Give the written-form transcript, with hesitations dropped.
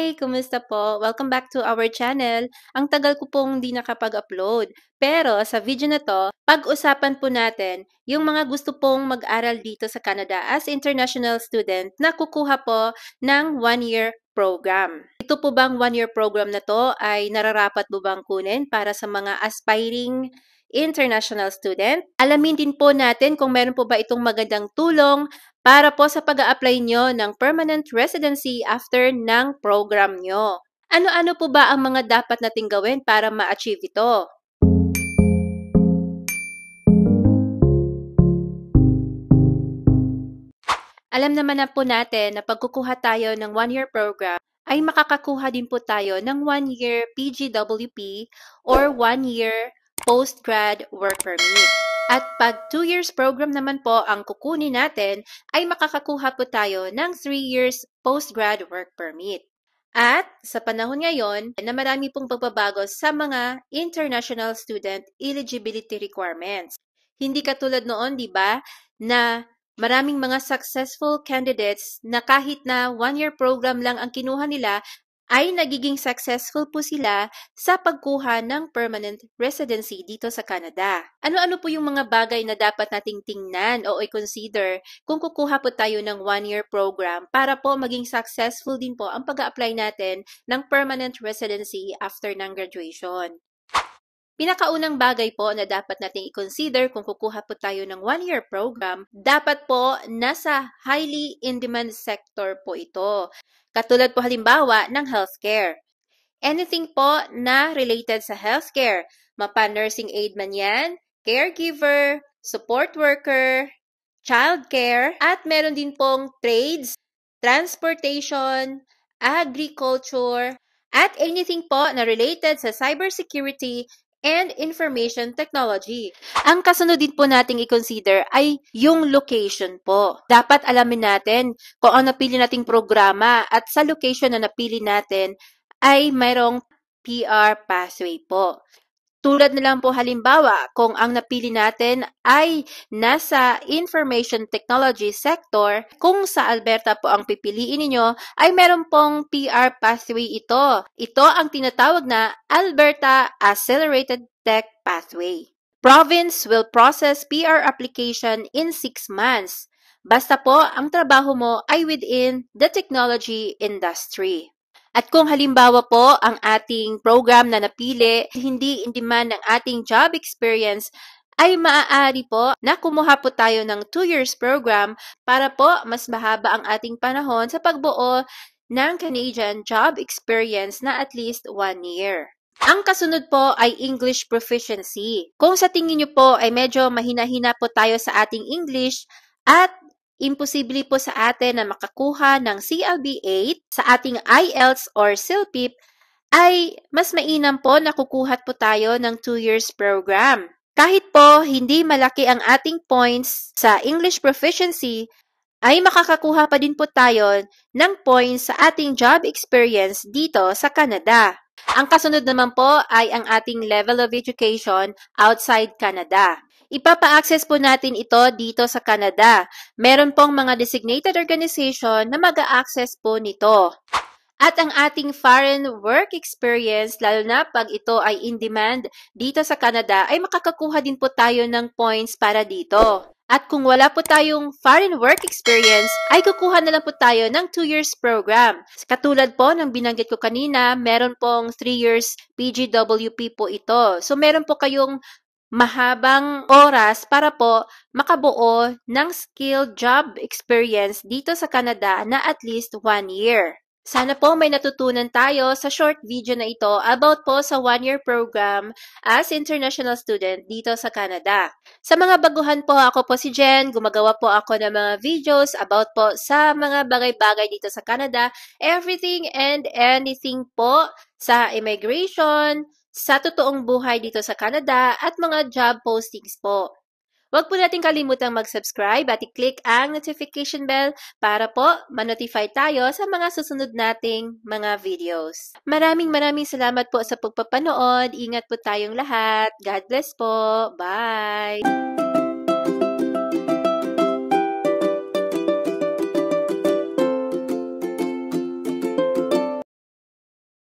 Hi! Kumusta po? Welcome back to our channel. Ang tagal ko pong di nakapag-upload. Pero sa video na to, pag-usapan po natin yung mga gusto pong mag-aral dito sa Canada as international student na kukuha po ng 1-year program. Ito po bang 1-year program na to ay nararapat mo bang kunin para sa mga aspiring international student? Alamin din po natin kung meron po ba itong magandang tulong para po sa pag-a-apply nyo ng permanent residency after ng program nyo. Ano-ano po ba ang mga dapat nating gawin para ma-achieve ito? Alam naman na po natin na pagkukuha tayo ng 1-year program, ay makakakuha din po tayo ng 1-year PGWP or 1-year postgrad work permit. At pag 2 years program naman po ang kukunin natin, ay makakakuha po tayo ng 3 years postgrad work permit. At sa panahon ngayon na marami pong pagbabago sa mga international student eligibility requirements. Hindi katulad noon, di ba, na maraming mga successful candidates na kahit na 1-year program lang ang kinuha nila, ay nagiging successful po sila sa pagkuha ng permanent residency dito sa Canada. Ano-ano po yung mga bagay na dapat nating tingnan o i-consider kung kukuha po tayo ng 1-year program para po maging successful din po ang pag-a-apply natin ng permanent residency after ng graduation. Pinakaunang bagay po na dapat nating i-consider kung kukuha po tayo ng 1-year program, dapat po nasa highly in-demand sector po ito. Katulad po halimbawa ng healthcare. Anything po na related sa healthcare, mapa-nursing aid man yan, caregiver, support worker, childcare, at meron din pong trades, transportation, agriculture, at anything po na related sa cybersecurity and information technology. Ang kasunod din po nating i-consider ay yung location po. Dapat alamin natin kung ang napili nating programa at sa location na napili natin ay mayroong PR pathway po. Tulad na lang po halimbawa, kung ang napili natin ay nasa information technology sector, kung sa Alberta po ang pipiliin ninyo, ay meron pong PR pathway ito. Ito ang tinatawag na Alberta Accelerated Tech Pathway. Province will process PR application in 6 months. Basta po ang trabaho mo ay within the technology industry. At kung halimbawa po ang ating program na napili, hindi in demand ng ating job experience, ay maaari po na kumuha po tayo ng 2 years program para po mas mahaba ang ating panahon sa pagbuo ng Canadian job experience na at least 1 year. Ang kasunod po ay English proficiency. Kung sa tingin nyo po ay medyo mahina-hina po tayo sa ating English at imposible po sa atin na makakuha ng CLB 8 sa ating IELTS or CELPIP, ay mas mainam po na kukuha po tayo ng 2 years program. Kahit po hindi malaki ang ating points sa English proficiency, ay makakakuha pa din po tayo ng points sa ating job experience dito sa Canada. Ang kasunod naman po ay ang ating level of education outside Canada. Ipapa-access po natin ito dito sa Canada. Meron pong mga designated organization na mag-a-access po nito. At ang ating foreign work experience, lalo na pag ito ay in demand dito sa Canada, ay makakakuha din po tayo ng points para dito. At kung wala po tayong foreign work experience, ay kukuha na lang po tayo ng 2 years program. Katulad po ng binanggit ko kanina, meron pong 3 years PGWP po ito. So meron po kayong mahabang oras para po makabuo ng skilled job experience dito sa Canada na at least 1 year. Sana po may natutunan tayo sa short video na ito about po sa 1-year program as international student dito sa Canada. Sa mga baguhan po, ako po si Jen. Gumagawa po ako ng mga videos about po sa mga bagay-bagay dito sa Canada. Everything and anything po sa immigration, sa totoong buhay dito sa Canada at mga job postings po. Huwag po natin kalimutang mag-subscribe at i-click ang notification bell para po ma-notify tayo sa mga susunod nating mga videos. Maraming salamat po sa pagpapanood. Ingat po tayong lahat. God bless po. Bye!